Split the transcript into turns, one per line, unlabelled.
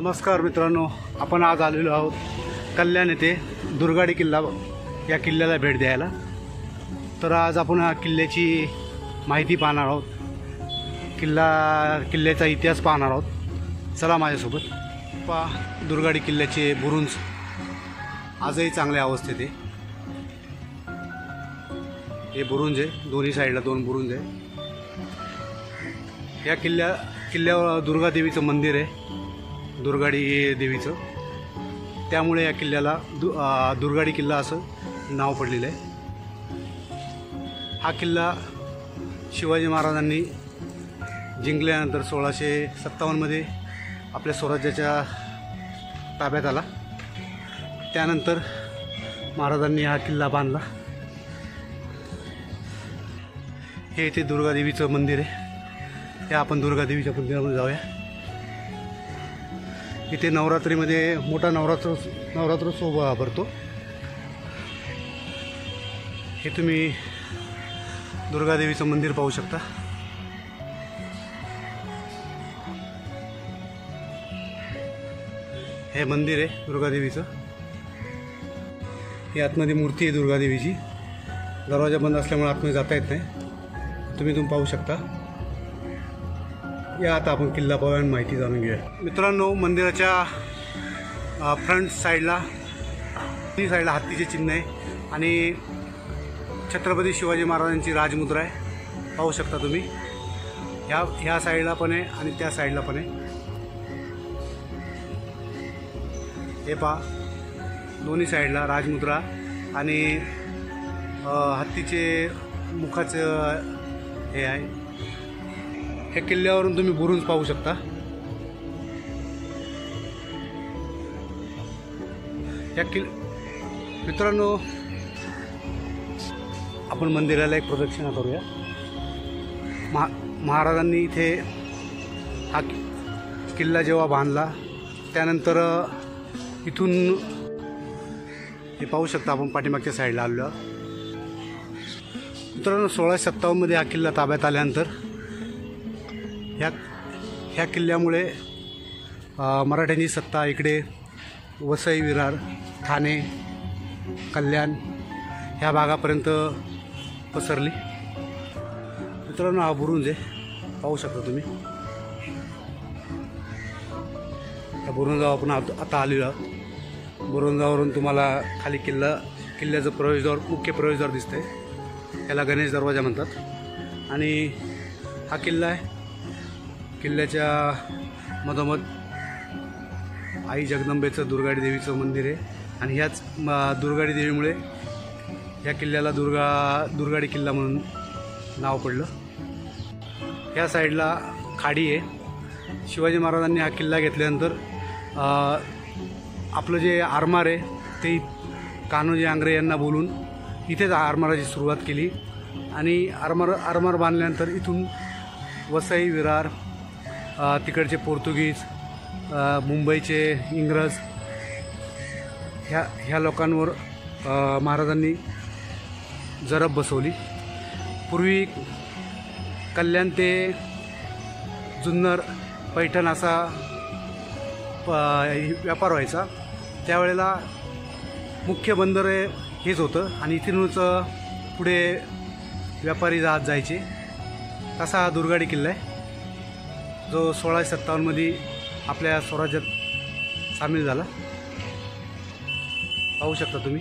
नमस्कार मित्रांनो, आपण आज आलेलो आहोत कल्याण येथे दुर्गाडी किल्ला या किल्ल्याला भेट द्यायला। तर आज आपण हा किल्ल्याची माहिती पाहणार आहोत, किल्ल्याचा इतिहास पाहणार आहोत। चला माझ्यासोबत। पहा, दुर्गाडी किल्ल्याचे बुरुज आजही चांगल्या अवस्थेत आहे। हे बुरुज आहे, दोन्ही साईडला दोन बुरुज आहे। या किल्ल्यावर दुर्गा देवीचं मंदिर आहे, दुर्गाडी देवीचं, त्यामुळे या किल्ल्याला दुर्गाडी किल्ला असं नाव पडलेलं आहे। हा किल्ला शिवाजी महाराजांनी जिंकल्यानंतर 1657मध्ये आपल्या स्वराज्याच्या ताब्यात आला। त्यानंतर महाराजांनी हा किल्ला बांधला। हे इथे दुर्गादेवीचं मंदिर आहे। या आपण दुर्गादेवीच्या मंदिरामध्ये जाऊया। इथे नवरात्रीमध्ये मोठा नवरात्रोत्सव भरतो। हे तुम्ही दुर्गादेवीचं मंदिर पाहू शकता। हे मंदिर आहे दुर्गादेवीचं। ही आतमध्ये मूर्ती आहे दुर्गादेवीची। दरवाजा बंद असल्यामुळे आतमध्ये जाता येत नाही, तुम्ही पाहू शकता। या आता आपण किल्ला पाहूया आणि माहिती जाणून घेऊया। मित्रांनो, मंदिराच्या फ्रंट साईडला हत्तीचे चिन्ह आहे आणि छत्रपती शिवाजी महाराजांची राजमुद्रा आहे, पाहू शकता तुम्ही। ह्या साईडला पण आहे आणि त्या साईडला पण आहे। हे पहा, दोन्ही साईडला राजमुद्रा आणि हत्तीचे मुखाचं हे आहे। ह्या किल्ल्यावरून तुम्ही बुरुज पाहू शकता। मित्रांनो, आपण मंदिराला एक प्रदक्षिणा करूया। महाराजांनी इथे हा किल्ला जेव्हा बांधला त्यानंतर इथून हे पाहू शकता आपण, पाठीमागच्या साईडला आलो। मित्रांनो, 1657मध्ये हा किल्ला ताब्यात आल्यानंतर ह्या किल्ल्यामुळे मराठ्यांची सत्ता इकडे वसई, विरार, ठाणे, कल्याण ह्या भागापर्यंत पसरली। मित्रांनो, हा बुरुज आहे, पाहू शकता तुम्ही। या बुरुजावर आपण आता आलेलो आहोत। बुरुजावरून तुम्हाला खाली किल्ल्याचं प्रवेशद्वार, मुख्य प्रवेशद्वार दिसतंय। याला गणेश दरवाजा म्हणतात। आणि हा किल्ला आहे। किल्ल्याच्या मधोमध आई जगदंबेचं, दुर्गाडी देवीचं मंदिर आहे। आणि ह्याच दुर्गाडी देवीमुळे या किल्ल्याला दुर्गाडी किल्ला म्हणून नाव पडलं। ह्या साईडला खाडी आहे। शिवाजी महाराजांनी हा किल्ला घेतल्यानंतर आपलं जे आरमार आहे ते कान्होजी आंग्रे यांना बोलून इथेच आरमाराची सुरुवात केली। आणि आरमार बांधल्यानंतर इथून वसई, विरार, तिकडचे पोर्तुगीज, मुंबईचे इंग्रज ह्या लोकांवर महाराजांनी जरब बसवली। पूर्वी कल्याण ते जुन्नर, पैठण असा व्यापार व्हायचा। त्यावेळेला मुख्य बंदर हेच होतं आणि इथूनच पुढे व्यापारी जहाज जायचे। तसा हा दुर्गाडी किल्ला आहे, जो 1657मध्ये आपल्या स्वराज्यात सामील झाला, पाहू शकता तुम्ही।